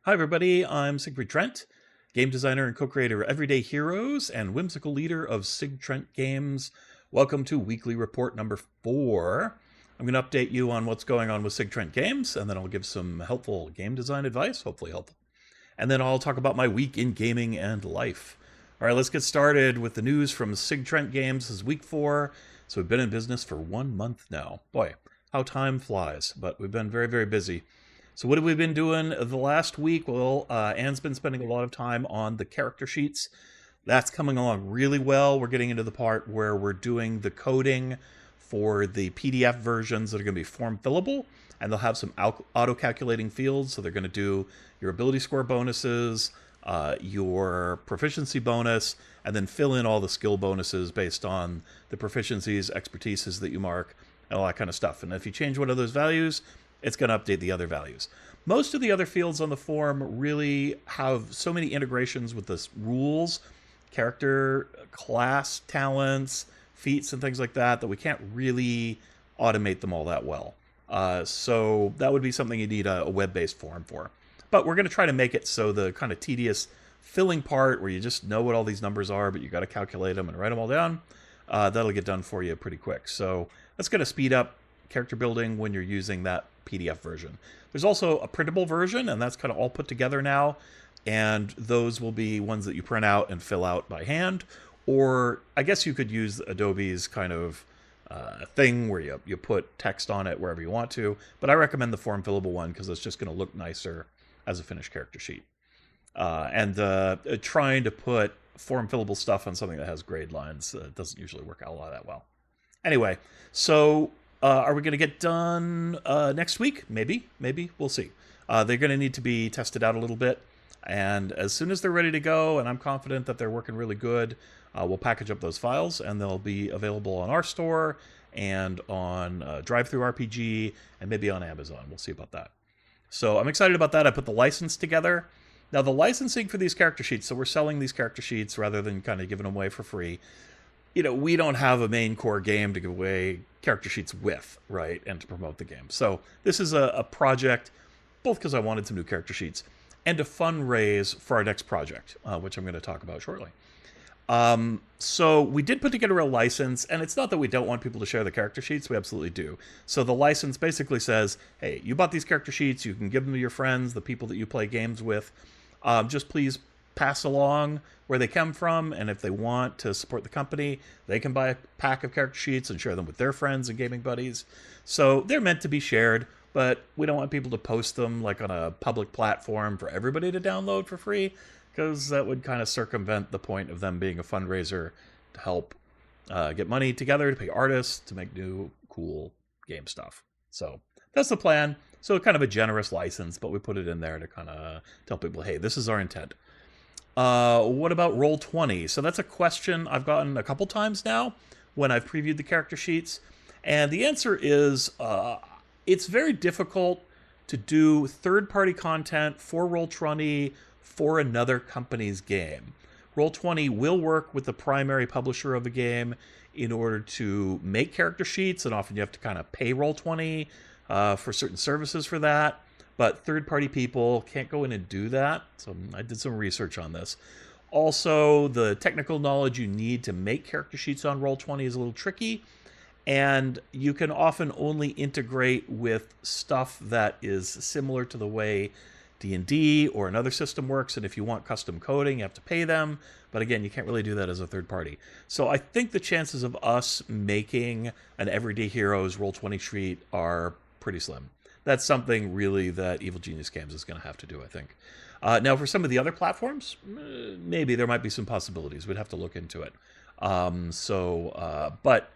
Hi, everybody. I'm Sigfried Trent, game designer and co-creator of Everyday Heroes and whimsical leader of SigTrent Games. Welcome to weekly report number 4. I'm going to update you on what's going on with SigTrent Games, and then I'll give some helpful game design advice, hopefully helpful. And then I'll talk about my week in gaming and life. All right, let's get started with the news from SigTrent Games. This is week 4, so we've been in business for 1 month now. Boy, how time flies, but we've been very, very busy. So what have we been doing the last week? Well, Anne's been spending a lot of time on the character sheets. That's coming along really well. We're getting into the part where we're doing the coding for the PDF versions that are going to be form fillable, and they'll have some auto-calculating fields. So they're going to do your ability score bonuses, your proficiency bonus, and then fill in all the skill bonuses based on the proficiencies, expertises that you mark, and all that kind of stuff. And if you change one of those values, it's going to update the other values. Most of the other fields on the form really have so many integrations with the rules, character, class, talents, feats, and things like that we can't really automate them all that well. So that would be something you need a web-based form for. But we're going to try to make it so the kind of tedious filling part where you just know what all these numbers are, but you got to calculate them and write them all down, that'll get done for you pretty quick. So that's going to speed up character building when you're using that PDF version. There's also a printable version, and that's kind of all put together now, and those will be ones that you print out and fill out by hand, or I guess you could use Adobe's kind of thing where you put text on it wherever you want to, but I recommend the form fillable one because it's just going to look nicer as a finished character sheet. And trying to put form fillable stuff on something that has grade lines doesn't usually work out all that well. Anyway, so are we going to get done next week? Maybe. We'll see. They're going to need to be tested out a little bit. And as soon as they're ready to go, and I'm confident that they're working really good, we'll package up those files, and they'll be available on our store and on DriveThruRPG and maybe on Amazon. We'll see about that. So I'm excited about that. I put the license together. Now, the licensing for these character sheets, so we're selling these character sheets rather than kind of giving them away for free. You know, we don't have a main core game to give away character sheets with, right, and to promote the game. So this is a project, both because I wanted some new character sheets and to fundraise for our next project, which I'm going to talk about shortly. So we did put together a license, and it's not that we don't want people to share the character sheets. We absolutely do. So the license basically says, hey, you bought these character sheets. You can give them to your friends, the people that you play games with. Just please pass along where they come from, and if they want to support the company, they can buy a pack of character sheets and share them with their friends and gaming buddies. So they're meant to be shared, but we don't want people to post them like on a public platform for everybody to download for free, because that would kind of circumvent the point of them being a fundraiser to help get money together to pay artists to make new cool game stuff. So that's the plan. So kind of a generous license, but we put it in there to kind of tell people, hey, this is our intent. What about Roll20? So that's a question I've gotten a couple times now when I've previewed the character sheets. And the answer is it's very difficult to do third-party content for Roll20 for another company's game. Roll20 will work with the primary publisher of the game in order to make character sheets, and often you have to kind of pay Roll20 for certain services for that. But third-party people can't go in and do that. So I did some research on this. Also, the technical knowledge you need to make character sheets on Roll20 is a little tricky. And you can often only integrate with stuff that is similar to the way D&D or another system works. And if you want custom coding, you have to pay them. But again, you can't really do that as a third party. So I think the chances of us making an Everyday Heroes Roll20 sheet are pretty slim. That's something really that Evil Genius Games is going to have to do, I think. Now, for some of the other platforms, maybe there might be some possibilities. We'd have to look into it. But,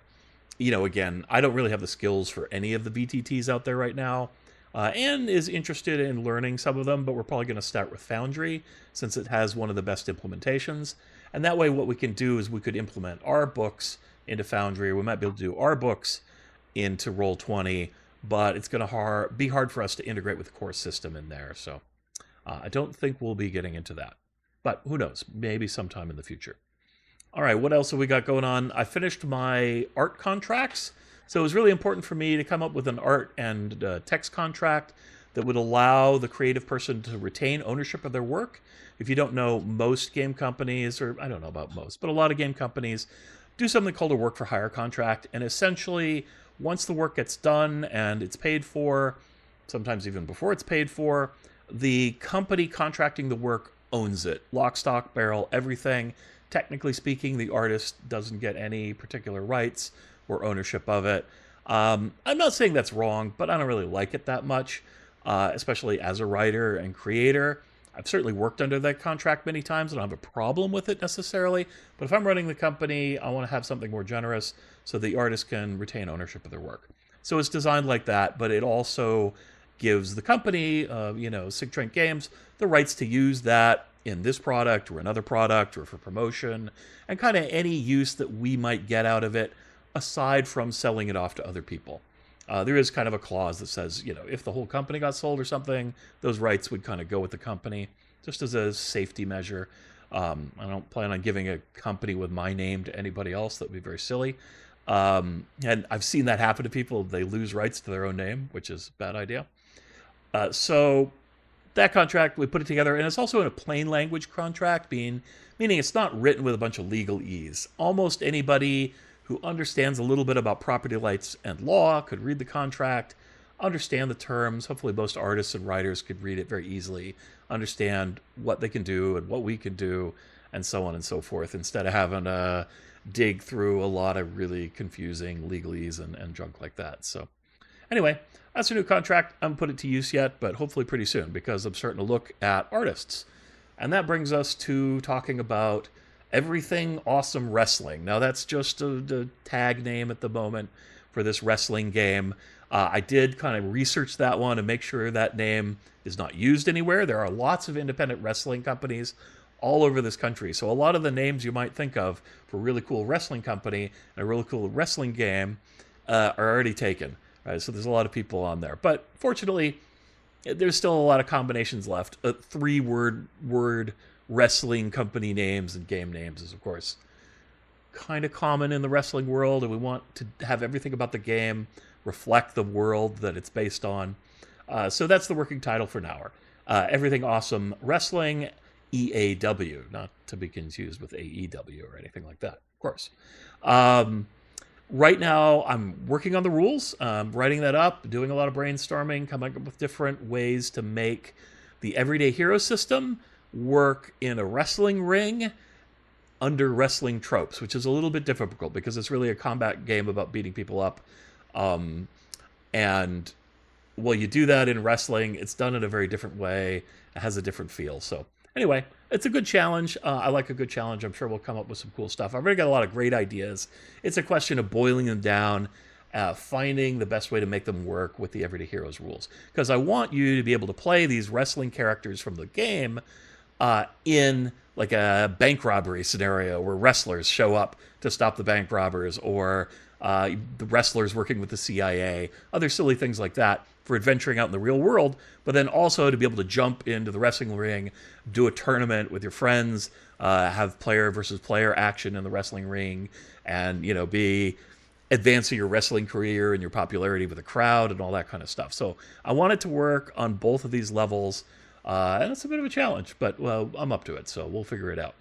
you know, again, I don't really have the skills for any of the VTTs out there right now. Anne is interested in learning some of them, but we're probably going to start with Foundry since it has one of the best implementations. And that way what we can do is we could implement our books into Foundry. We might be able to do our books into Roll20, but it's going to be hard for us to integrate with the core system in there. So I don't think we'll be getting into that. But who knows? Maybe sometime in the future. All right, what else have we got going on? I finished my art contracts. So it was really important for me to come up with an art and text contract that would allow the creative person to retain ownership of their work. If you don't know, most game companies, or I don't know about most, but a lot of game companies do something called a work for hire contract. And essentially, once the work gets done and it's paid for, sometimes even before it's paid for, the company contracting the work owns it. Lock, stock, barrel, everything. Technically speaking, the artist doesn't get any particular rights or ownership of it. I'm not saying that's wrong, but I don't really like it that much, especially as a writer and creator. I've certainly worked under that contract many times. I don't have a problem with it necessarily, but if I'm running the company, I want to have something more generous so the artist can retain ownership of their work. So it's designed like that, but it also gives the company, SigTrent Games, the rights to use that in this product or another product or for promotion, and kind of any use that we might get out of it aside from selling it off to other people. There is kind of a clause that says, if the whole company got sold or something, those rights would kind of go with the company, just as a safety measure. I don't plan on giving a company with my name to anybody else. That would be very silly. And I've seen that happen to people. They lose rights to their own name, which is a bad idea. So that contract, we put it together, and it's also in a plain language contract, meaning it's not written with a bunch of legalese. Almost anybody who understands a little bit about property rights and law could read the contract, understand the terms. Hopefully most artists and writers could read it very easily, understand what they can do and what we can do, and so on and so forth, instead of having to dig through a lot of really confusing legalese and junk like that. So anyway, that's a new contract. I haven't put it to use yet, but hopefully pretty soon, because I'm starting to look at artists. And that brings us to talking about Everything Awesome Wrestling. Now, that's just a tag name at the moment for this wrestling game. I did kind of research that one and make sure that name is not used anywhere. There are lots of independent wrestling companies all over this country. So a lot of the names you might think of for a really cool wrestling company and a really cool wrestling game are already taken. Right? So there's a lot of people on there. But fortunately, there's still a lot of combinations left. Three-word wrestling company names and game names is, of course, kind of common in the wrestling world, and we want to have everything about the game reflect the world that it's based on. So that's the working title for now. Everything Awesome Wrestling, EAW, not to be confused with AEW or anything like that, of course. Right now, I'm working on the rules, writing that up, doing a lot of brainstorming, coming up with different ways to make the Everyday Hero system work in a wrestling ring under wrestling tropes, which is a little bit difficult because it's really a combat game about beating people up. And while you do that in wrestling, it's done in a very different way. It has a different feel. So anyway, it's a good challenge. I like a good challenge. I'm sure we'll come up with some cool stuff. I've already got a lot of great ideas. It's a question of boiling them down, finding the best way to make them work with the Everyday Heroes rules. Because I want you to be able to play these wrestling characters from the game in like a bank robbery scenario where wrestlers show up to stop the bank robbers, or the wrestlers working with the CIA, other silly things like that for adventuring out in the real world, but then also to be able to jump into the wrestling ring, do a tournament with your friends, have player versus player action in the wrestling ring, and, be advancing your wrestling career and your popularity with the crowd and all that kind of stuff. So I want it to work on both of these levels. And it's a bit of a challenge, but well, I'm up to it, so we'll figure it out.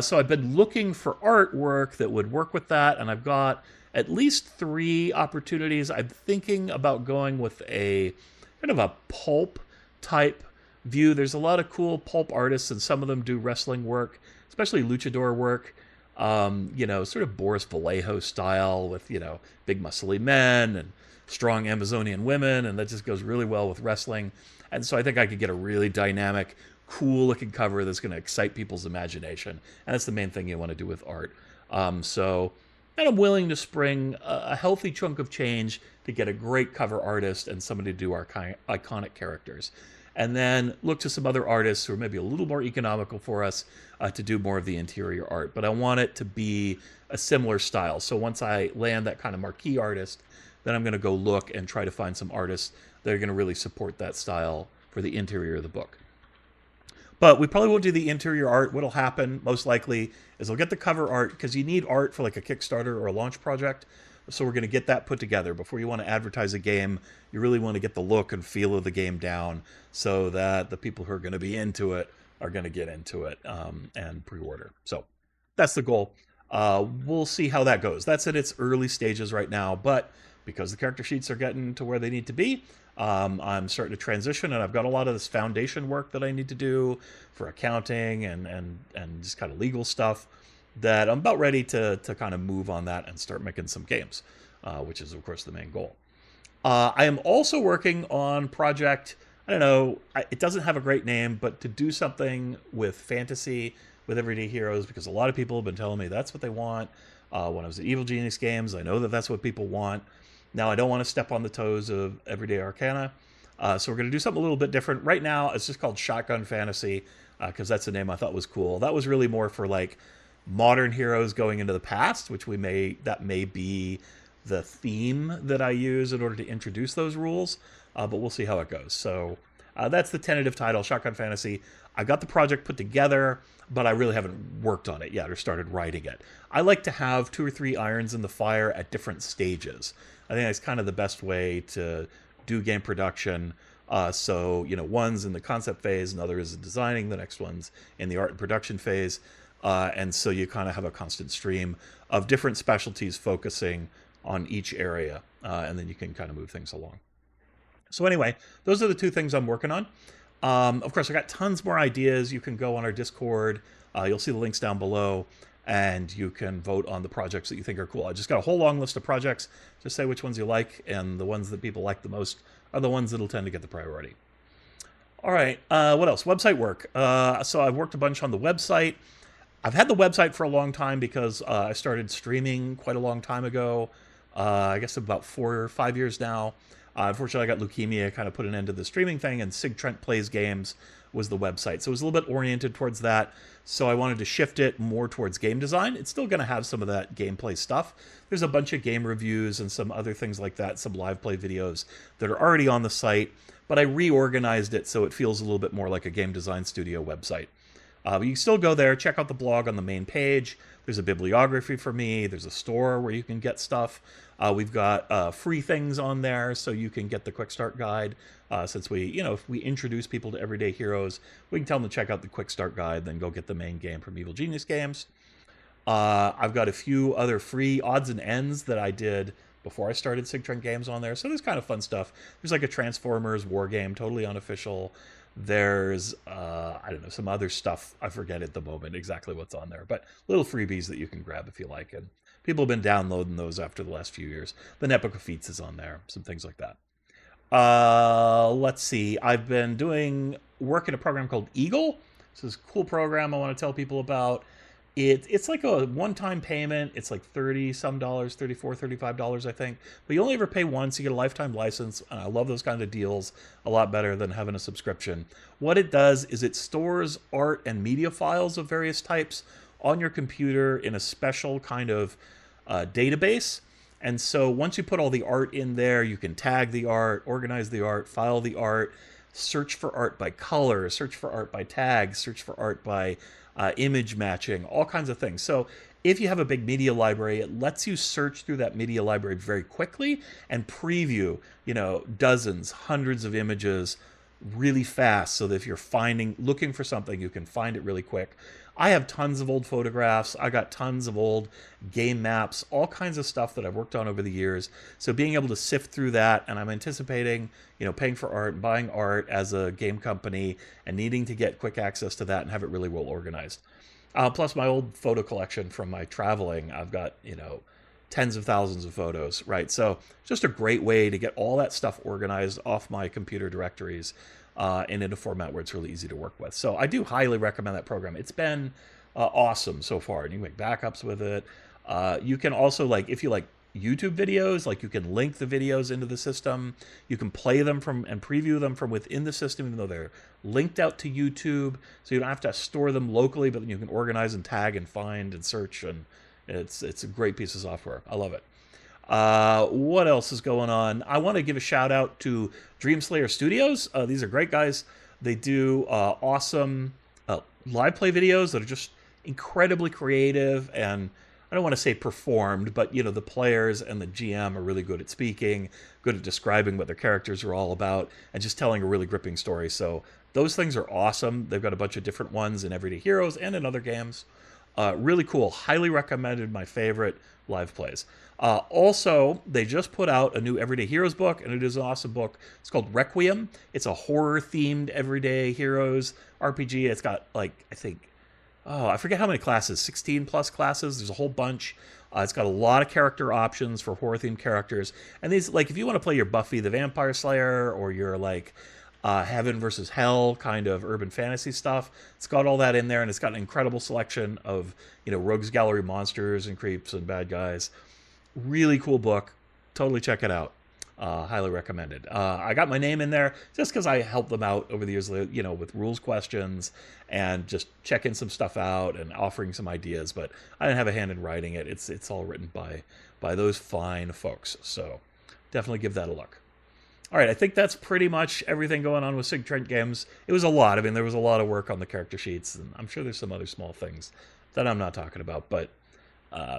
So I've been looking for artwork that would work with that, and I've got at least 3 opportunities. I'm thinking about going with a kind of a pulp type view. There's a lot of cool pulp artists, and some of them do wrestling work, especially luchador work. Sort of Boris Vallejo style with, big muscly men and strong Amazonian women, and that just goes really well with wrestling. And so I think I could get a really dynamic, cool-looking cover that's going to excite people's imagination. And that's the main thing you want to do with art. And I'm willing to spring a healthy chunk of change to get a great cover artist and somebody to do our iconic characters. And then look to some other artists who are maybe a little more economical for us to do more of the interior art. But I want it to be a similar style. So once I land that kind of marquee artist, then I'm going to go look and try to find some artists that are going to really support that style for the interior of the book. But we probably won't do the interior art. What'll happen, most likely, is I'll get the cover art, because you need art for like a Kickstarter or a launch project. So we're going to get that put together. Before you want to advertise a game, you really want to get the look and feel of the game down so that the people who are going to be into it are going to get into it and pre-order. So that's the goal. We'll see how that goes. That's at its early stages right now, but because the character sheets are getting to where they need to be, I'm starting to transition, and I've got a lot of this foundation work that I need to do for accounting and just kind of legal stuff that I'm about ready to kind of move on that and start making some games, which is, of course, the main goal. I am also working on project, I don't know, it doesn't have a great name, but to do something with fantasy, with Everyday Heroes, because a lot of people have been telling me that's what they want. When I was at Evil Genius Games, I know that that's what people want. Now, I don't want to step on the toes of Everyday Arcana, so we're going to do something a little bit different. Right now, it's just called Shotgun Fantasy, because that's the name I thought was cool. That was really more for, like, modern heroes going into the past, which that may be the theme that I use in order to introduce those rules, but we'll see how it goes. So that's the tentative title, Shotgun Fantasy. I got the project put together, but I really haven't worked on it yet or started writing it. I like to have 2 or 3 irons in the fire at different stages. I think that's kind of the best way to do game production. So, one's in the concept phase, another is designing, the next one's in the art and production phase. And so you kind of have a constant stream of different specialties focusing on each area, and then you can kind of move things along. So anyway, those are the 2 things I'm working on. Of course, I got tons more ideas. You can go on our Discord. You'll see the links down below, and you can vote on the projects that you think are cool. I just got a whole long list of projects. Just say which ones you like, and the ones that people like the most are the ones that'll tend to get the priority. All right, what else? Website work. So I've worked a bunch on the website. I've had the website for a long time because I started streaming quite a long time ago. I guess about 4 or 5 years now. Unfortunately, I got leukemia, kind of put an end to the streaming thing, and SigTrent Plays Games was the website. So it was a little bit oriented towards that. So I wanted to shift it more towards game design. It's still going to have some of that gameplay stuff. There's a bunch of game reviews and some other things like that, some live play videos that are already on the site, but I reorganized it so it feels a little bit more like a game design studio website. But you can still go there, check out the blog on the main page. There's a bibliography for me. There's a store where you can get stuff. We've got free things on there, so you can get the quick start guide. Since if we introduce people to Everyday Heroes, we can tell them to check out the quick start guide, then go get the main game from Evil Genius Games. I've got a few other free odds and ends that I did before I started SigTrent Games on there. So there's kind of fun stuff. There's like a Transformers war game, totally unofficial. There's, I don't know, some other stuff. I forget at the moment exactly what's on there, but little freebies that you can grab if you like. And people have been downloading those after the last few years. The Epic of Feats is on there, some things like that. Let's see. I've been doing work in a program called Eagle. This is a cool program I want to tell people about. It's like a one-time payment. It's like $30 some, $34, $35, I think. But you only ever pay once. You get a lifetime license. And I love those kinds of deals a lot better than having a subscription. What it does is it stores art and media files of various types on your computer in a special kind of database. And so once you put all the art in there, you can tag the art, organize the art, file the art, search for art by color, search for art by tag, search for art by image matching, all kinds of things. So if you have a big media library, it lets you search through that media library very quickly and preview, dozens, hundreds of images really fast, so that if you're looking for something, you can find it really quick. I have tons of old photographs. I got tons of old game maps, all kinds of stuff that I've worked on over the years. So being able to sift through that, and I'm anticipating, paying for art, buying art as a game company, and needing to get quick access to that and have it really well organized. Plus my old photo collection from my traveling. I've got, tens of thousands of photos, right? So just a great way to get all that stuff organized off my computer directories and in a format where it's really easy to work with. So I do highly recommend that program. It's been awesome so far, and you can make backups with it. You can also, if you like YouTube videos, you can link the videos into the system. You can play them and preview them from within the system, even though they're linked out to YouTube. So you don't have to store them locally, but then you can organize and tag and find and search, and it's a great piece of software. I love it. What else is going on? I want to give a shout out to Dreamslayer Studios. These are great guys. They do awesome live play videos that are just incredibly creative, and I don't want to say performed, but the players and the GM are really good at speaking, good at describing what their characters are all about, and just telling a really gripping story. So those things are awesome. They've got a bunch of different ones in Everyday Heroes and in other games. Really cool. Highly recommended. My favorite live plays. Also, they just put out a new Everyday Heroes book, and it is an awesome book. It's called Requiem. It's a horror-themed Everyday Heroes RPG. It's got, I think, I forget how many classes, 16 plus classes. There's a whole bunch. It's got a lot of character options for horror-themed characters. And these, if you want to play your Buffy the Vampire Slayer or your, heaven versus hell kind of urban fantasy stuff, it's got all that in there, and it's got an incredible selection of, rogues gallery monsters and creeps and bad guys. Really cool book. Totally check it out. Highly recommended. I got my name in there just because I helped them out over the years, with rules questions and just checking some stuff out and offering some ideas. But I didn't have a hand in writing it. It's all written by those fine folks. So definitely give that a look. All right, I think that's pretty much everything going on with SigTrent Games. It was a lot. I mean, there was a lot of work on the character sheets, and I'm sure there's some other small things that I'm not talking about, but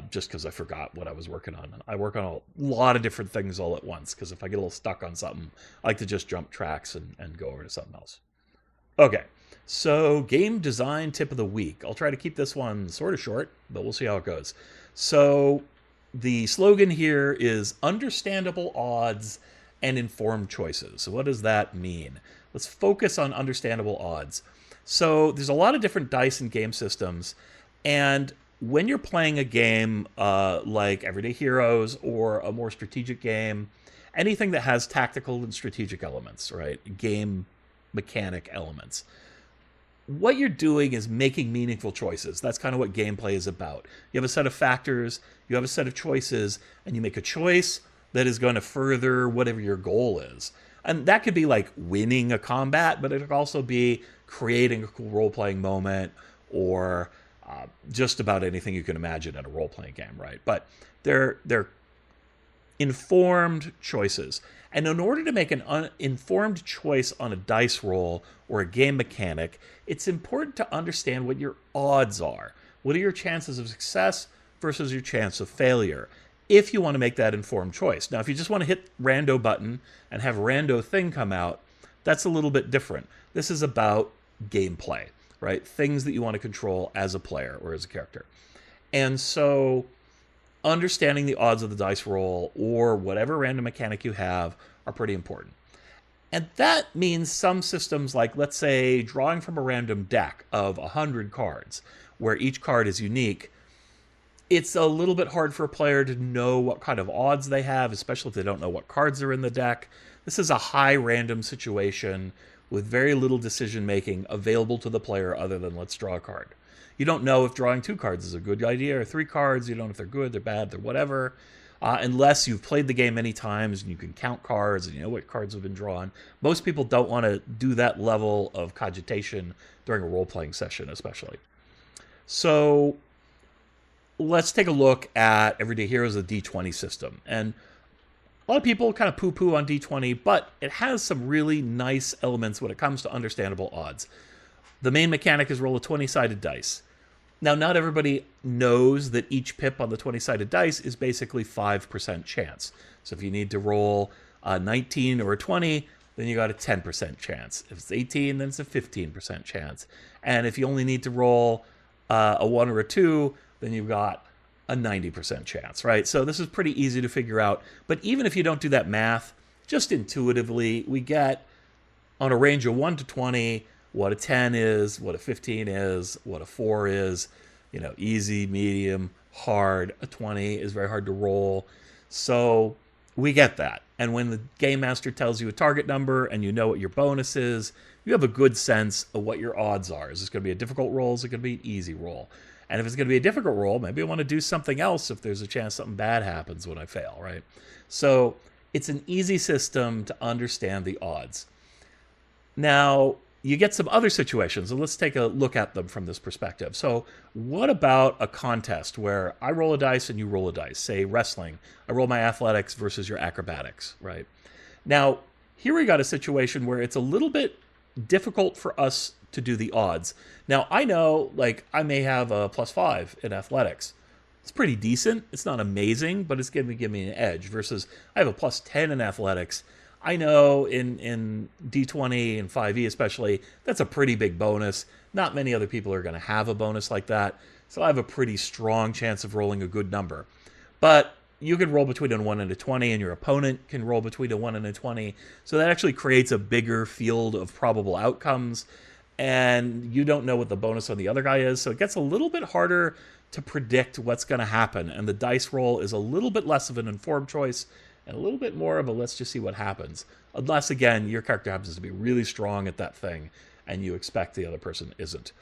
just because I forgot what I was working on. I work on a lot of different things all at once, because if I get a little stuck on something, I like to just jump tracks and go over to something else. Okay, so game design tip of the week. I'll try to keep this one sort of short, but we'll see how it goes. So the slogan here is understandable odds and informed choices. So what does that mean? Let's focus on understandable odds. So there's a lot of different dice and game systems, and when you're playing a game like Everyday Heroes or a more strategic game, anything that has tactical and strategic elements, right? Game mechanic elements. What you're doing is making meaningful choices. That's kind of what gameplay is about. You have a set of factors, you have a set of choices, and you make a choice that is going to further whatever your goal is. And that could be like winning a combat, but it could also be creating a cool role-playing moment or just about anything you can imagine in a role-playing game, right? But they're informed choices. And in order to make an informed choice on a dice roll or a game mechanic, it's important to understand what your odds are. What are your chances of success versus your chance of failure, if you want to make that informed choice. Now, if you just want to hit rando button and have rando thing come out, that's a little bit different. This is about gameplay, right? Things that you want to control as a player or as a character. And so understanding the odds of the dice roll or whatever random mechanic you have are pretty important. And that means some systems, like let's say drawing from a random deck of 100 cards, where each card is unique, it's a little bit hard for a player to know what kind of odds they have, especially if they don't know what cards are in the deck. This is a high random situation with very little decision making available to the player other than let's draw a card. You don't know if drawing 2 cards is a good idea or 3 cards. You don't know if they're good, they're bad, they're whatever. Unless you've played the game many times and you can count cards and you know what cards have been drawn. Most people don't want to do that level of cogitation during a role-playing session, especially. So let's take a look at Everyday Heroes, the D20 system. And a lot of people kind of poo-poo on D20, but it has some really nice elements when it comes to understandable odds. The main mechanic is roll a 20-sided dice. Now, not everybody knows that each pip on the 20-sided dice is basically 5% chance. So if you need to roll a 19 or a 20, then you got a 10% chance. If it's 18, then it's a 15% chance. And if you only need to roll a 1 or a 2, then you've got a 90% chance, right? So this is pretty easy to figure out. But even if you don't do that math, just intuitively, we get on a range of 1 to 20, what a 10 is, what a 15 is, what a 4 is, you know, easy, medium, hard. A 20 is very hard to roll. So we get that. And when the game master tells you a target number and you know what your bonus is, you have a good sense of what your odds are. Is this going to be a difficult roll? Is it going to be an easy roll? And if it's going to be a difficult roll, maybe I want to do something else if there's a chance something bad happens when I fail, right? So it's an easy system to understand the odds. Now, you get some other situations, and let's take a look at them from this perspective. So what about a contest where I roll a dice and you roll a dice? Say wrestling, I roll my athletics versus your acrobatics, right? Now, here we got a situation where it's a little bit difficult for us to do the odds. Now, I know, like, I may have a +5 in athletics, It's pretty decent. It's not amazing, but it's going to give me an edge. Versus I have a plus 10 in athletics. I know in D20 and 5e especially, that's a pretty big bonus. Not many other people are going to have a bonus like that. So I have a pretty strong chance of rolling a good number. But you can roll between a 1 and a 20, and your opponent can roll between a 1 and a 20. So that actually creates a bigger field of probable outcomes. And you don't know what the bonus on the other guy is. So it gets a little bit harder to predict what's going to happen. And the dice roll is a little bit less of an informed choice and a little bit more of a let's just see what happens. Unless, again, your character happens to be really strong at that thing and you expect the other person isn't.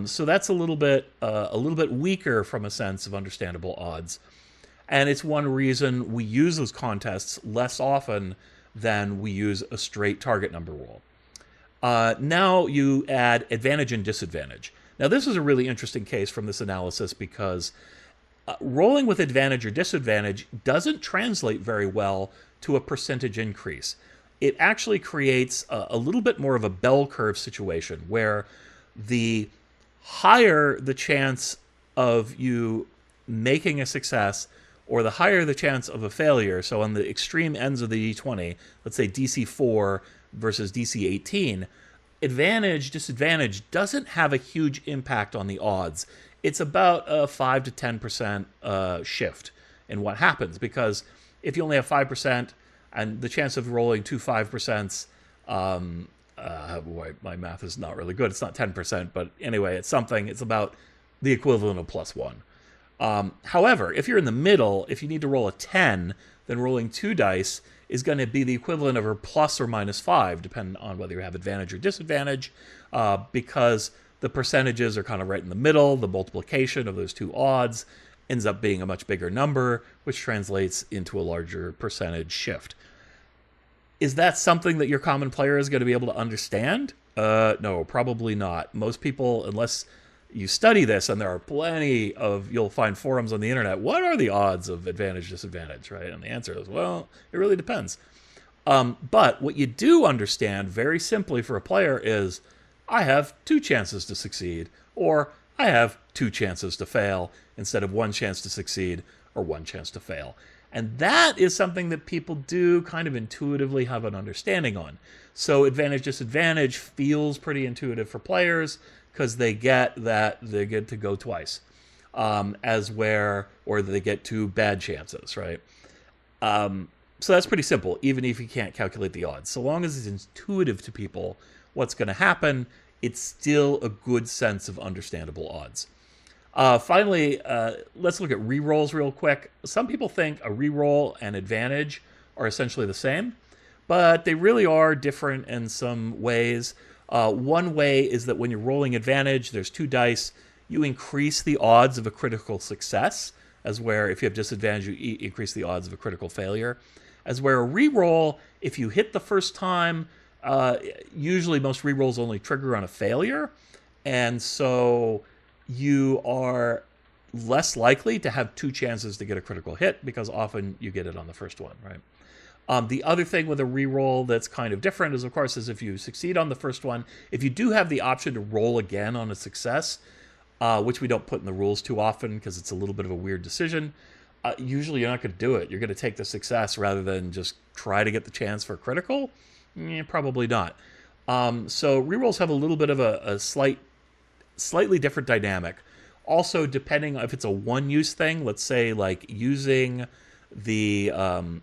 So that's a little bit weaker from a sense of understandable odds. And it's one reason we use those contests less often than we use a straight target number roll. Now you add advantage and disadvantage. Now this is a really interesting case from this analysis because rolling with advantage or disadvantage doesn't translate very well to a percentage increase. It actually creates a little bit more of a bell curve situation where the higher the chance of you making a success or the higher the chance of a failure, so on the extreme ends of the D20, let's say DC 4 versus DC 18, advantage, disadvantage doesn't have a huge impact on the odds. It's about a 5 to 10% shift in what happens, because if you only have 5% and the chance of rolling two 5%, boy, my math is not really good. It's not 10%, but anyway, it's something. It's about the equivalent of +1. However, if you're in the middle, if you need to roll a 10, then rolling 2 dice is going to be the equivalent of a plus or minus 5, depending on whether you have advantage or disadvantage, because the percentages are kind of right in the middle. The multiplication of those two odds ends up being a much bigger number, which translates into a larger percentage shift. Is that something that your common player is going to be able to understand? No, probably not. Most people, unless you study this, and there are plenty of, you'll find forums on the internet, what are the odds of advantage, disadvantage, right? And the answer is, well, it really depends. But what you do understand very simply for a player is, I have 2 chances to succeed, or I have 2 chances to fail, instead of 1 chance to succeed or 1 chance to fail. And that is something that people do kind of intuitively have an understanding on. So advantage, disadvantage feels pretty intuitive for players, because they get that they get to go twice, or they get 2 bad chances, right? So that's pretty simple, even if you can't calculate the odds. So long as it's intuitive to people what's going to happen, it's still a good sense of understandable odds. Finally, let's look at rerolls real quick. Some people think a reroll and advantage are essentially the same, but they really are different in some ways. One way is that when you're rolling advantage, there's 2 dice. You increase the odds of a critical success, as where if you have disadvantage, you increase the odds of a critical failure. As where a reroll, if you hit the first time, usually most rerolls only trigger on a failure, and so you are less likely to have 2 chances to get a critical hit, because often you get it on the first one, right? The other thing with a reroll that's kind of different is, of course, is if you succeed on the first one, if you do have the option to roll again on a success, which we don't put in the rules too often because it's a little bit of a weird decision, usually you're not going to do it. You're going to take the success rather than just try to get the chance for critical. Probably not. So rerolls have a little bit of a slightly different dynamic. Also, depending if it's a one-use thing, let's say like using the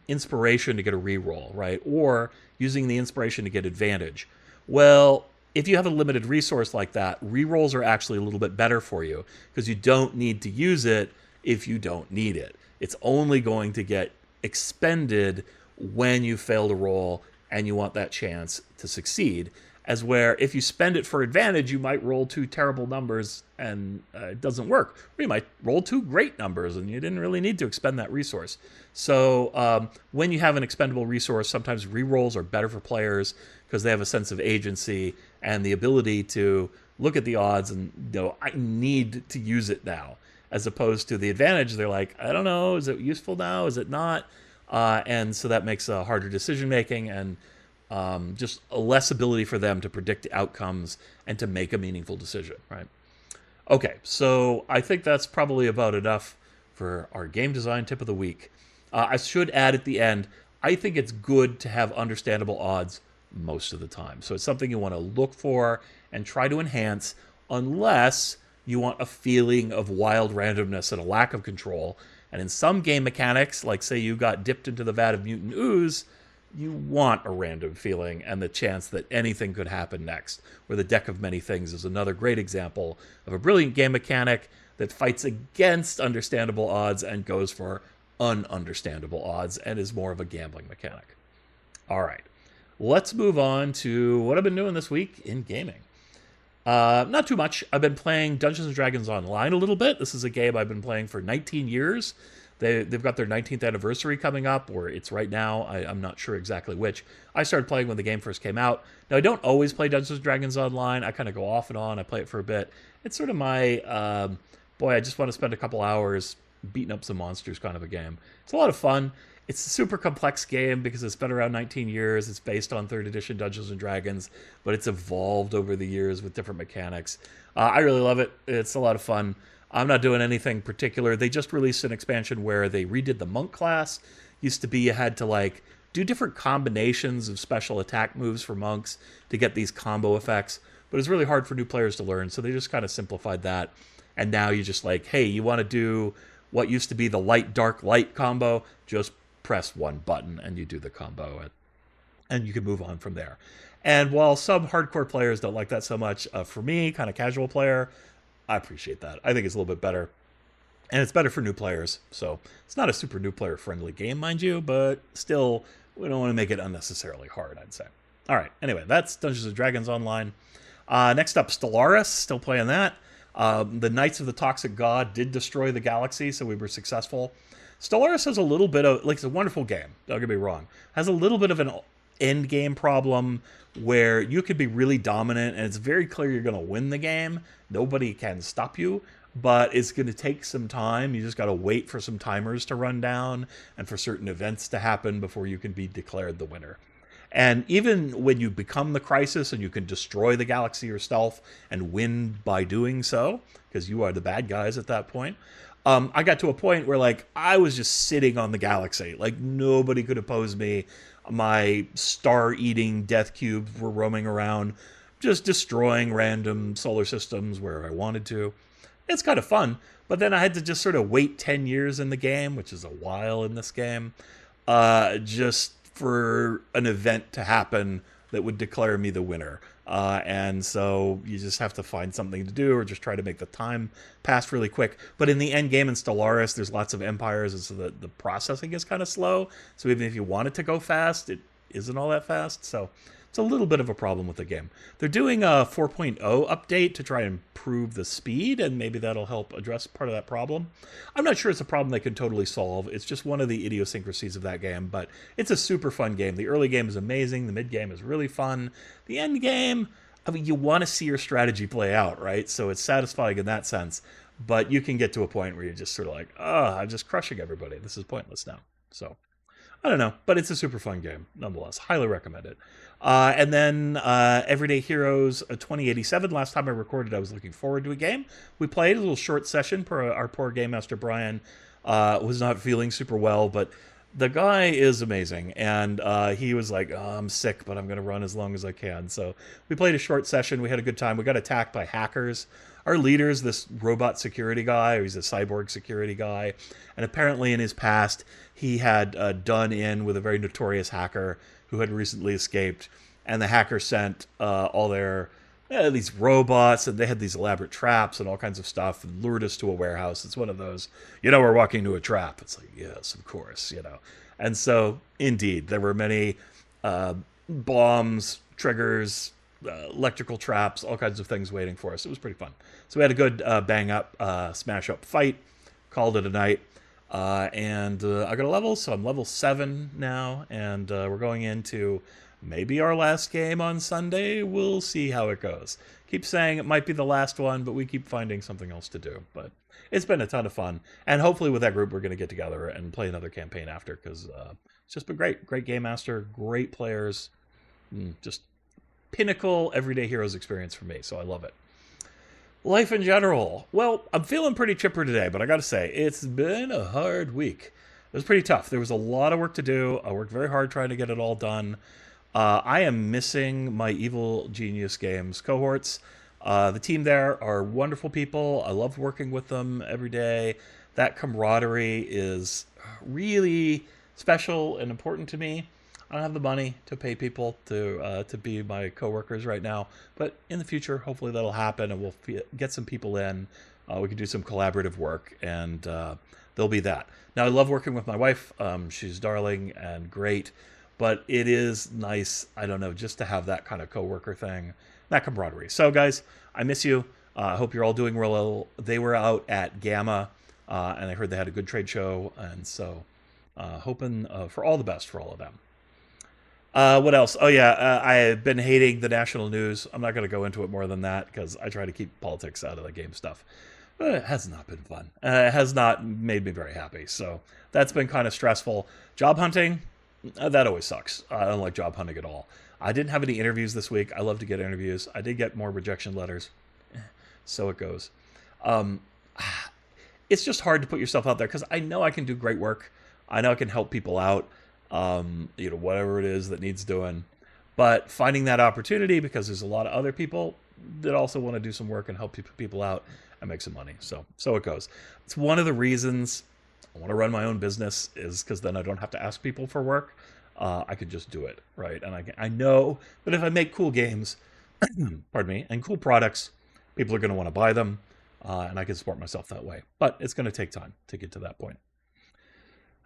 inspiration to get a reroll, right? Or using the inspiration to get advantage. Well, if you have a limited resource like that, rerolls are actually a little bit better for you, because you don't need to use it if you don't need it. It's only going to get expended when you fail to roll and you want that chance to succeed. As where if you spend it for advantage, you might roll 2 terrible numbers and it doesn't work. Or you might roll 2 great numbers and you didn't really need to expend that resource. So when you have an expendable resource, sometimes rerolls are better for players because they have a sense of agency and the ability to look at the odds and I need to use it now. As opposed to the advantage, they're like, I don't know, is it useful now? Is it not? And so that makes a harder decision making and just a less ability for them to predict outcomes and to make a meaningful decision, right? Okay, so I think that's probably about enough for our game design tip of the week. I should add at the end, I think it's good to have understandable odds most of the time. So it's something you want to look for and try to enhance, unless you want a feeling of wild randomness and a lack of control. And in some game mechanics, like say you got dipped into the vat of mutant ooze, you want a random feeling and the chance that anything could happen next. Where the deck of many things is another great example of a brilliant game mechanic that fights against understandable odds and goes for ununderstandable odds and is more of a gambling mechanic. All right, let's move on to what I've been doing this week in gaming. Not too much. I've been playing Dungeons & Dragons Online a little bit. This is a game I've been playing for 19 years. They've got their 19th anniversary coming up, or it's right now. I'm not sure exactly which. I started playing when the game first came out. Now, I don't always play Dungeons & Dragons Online. I kind of go off and on. I play it for a bit. It's sort of my, boy, I just want to spend a couple hours beating up some monsters kind of a game. It's a lot of fun. It's a super complex game because it's been around 19 years. It's based on 3rd edition Dungeons & Dragons, but it's evolved over the years with different mechanics. I really love it. It's a lot of fun. I'm not doing anything particular. They just released an expansion where they redid the monk class. Used to be you had to like do different combinations of special attack moves for monks to get these combo effects, but it's really hard for new players to learn, so they just kind of simplified that. And now you just like, hey, you want to do what used to be the light, dark, light combo, just press one button and you do the combo, and you can move on from there. And while some hardcore players don't like that so much, for me, kind of casual player, I appreciate that. I think it's a little bit better. And it's better for new players. So it's not a super new player friendly game, mind you, but still, we don't want to make it unnecessarily hard, I'd say. All right, anyway, that's Dungeons & Dragons Online. Next up, Stellaris, still playing that. The Knights of the Toxic God did destroy the galaxy, so we were successful. Stellaris has a little bit of, like, it's a wonderful game, don't get me wrong. Has a little bit of an end game problem where you could be really dominant and it's very clear you're going to win the game. Nobody can stop you, but it's going to take some time. You just got to wait for some timers to run down and for certain events to happen before you can be declared the winner. And even when you become the crisis and you can destroy the galaxy yourself and win by doing so, because you are the bad guys at that point, I got to a point where like I was just sitting on the galaxy. Like nobody could oppose me. My star-eating death cubes were roaming around, just destroying random solar systems where I wanted to. It's kind of fun, but then I had to just sort of wait 10 years in the game, which is a while in this game, just for an event to happen that would declare me the winner. And so you just have to find something to do or just try to make the time pass really quick. But in the end game in Stellaris, there's lots of empires, and so the processing is kind of slow. So even if you want it to go fast, it isn't all that fast. So it's a little bit of a problem with the game. They're doing a 4.0 update to try and improve the speed, and maybe that'll help address part of that problem. I'm not sure it's a problem they can totally solve. It's just one of the idiosyncrasies of that game, but it's a super fun game. The early game is amazing. The mid game is really fun. The end game, I mean, you want to see your strategy play out, right? So it's satisfying in that sense, but you can get to a point where you're just sort of like, oh, I'm just crushing everybody. This is pointless now. So I don't know, but it's a super fun game nonetheless. Highly recommend it. And then Everyday Heroes 2087. Last time I recorded, I was looking forward to a game. We played a little short session. Our poor Game Master Brian was not feeling super well, but the guy is amazing. And he was like, oh, I'm sick, but I'm going to run as long as I can. So we played a short session. We had a good time. We got attacked by hackers. Our leader's this robot security guy, or he's a cyborg security guy. And apparently in his past, he had done in with a very notorious hacker who had recently escaped. And the hacker sent all their these robots, and they had these elaborate traps and all kinds of stuff, and lured us to a warehouse. It's one of those, we're walking to a trap. It's like, yes, of course, And so, indeed, there were many bombs, triggers, electrical traps, all kinds of things waiting for us. It was pretty fun. So we had a good bang-up, smash-up fight, called it a night, and I got a level, so I'm level 7 now, and we're going into maybe our last game on Sunday. We'll see how it goes. Keep saying it might be the last one, but we keep finding something else to do. But it's been a ton of fun, and hopefully with that group we're going to get together and play another campaign after, because it's just been great. Great Game Master, great players, just pinnacle Everyday Heroes experience for me, so I love it. Life in general. Well, I'm feeling pretty chipper today, but I gotta say, it's been a hard week. It was pretty tough. There was a lot of work to do. I worked very hard trying to get it all done. I am missing my Evil Genius Games cohorts. The team there are wonderful people. I love working with them every day. That camaraderie is really special and important to me. I don't have the money to pay people to be my coworkers right now, but in the future, hopefully that'll happen, and we'll get some people in. We can do some collaborative work, and there'll be that. Now, I love working with my wife. She's darling and great, but it is nice, I don't know, just to have that kind of coworker thing, that camaraderie. So, guys, I miss you. I hope you're all doing real well. They were out at Gamma, and I heard they had a good trade show, and so hoping for all the best for all of them. What else? Oh, yeah, I've been hating the national news. I'm not going to go into it more than that because I try to keep politics out of the game stuff. But it has not been fun. It has not made me very happy. So that's been kind of stressful. Job hunting, that always sucks. I don't like job hunting at all. I didn't have any interviews this week. I love to get interviews. I did get more rejection letters. So it goes. It's just hard to put yourself out there because I know I can do great work. I know I can help people out. Whatever it is that needs doing, but finding that opportunity because there's a lot of other people that also want to do some work and help people out and make some money. So it goes. It's one of the reasons I want to run my own business is because then I don't have to ask people for work. I could just do it, right? And I know that if I make cool games, pardon me, and cool products, people are going to want to buy them, and I can support myself that way. But it's going to take time to get to that point.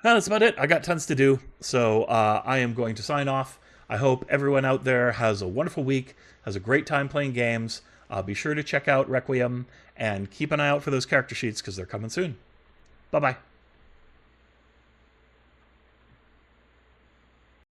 That's about it. I got tons to do, so I am going to sign off. I hope everyone out there has a wonderful week, has a great time playing games. Be sure to check out Requiem, and keep an eye out for those character sheets because they're coming soon. Bye-bye.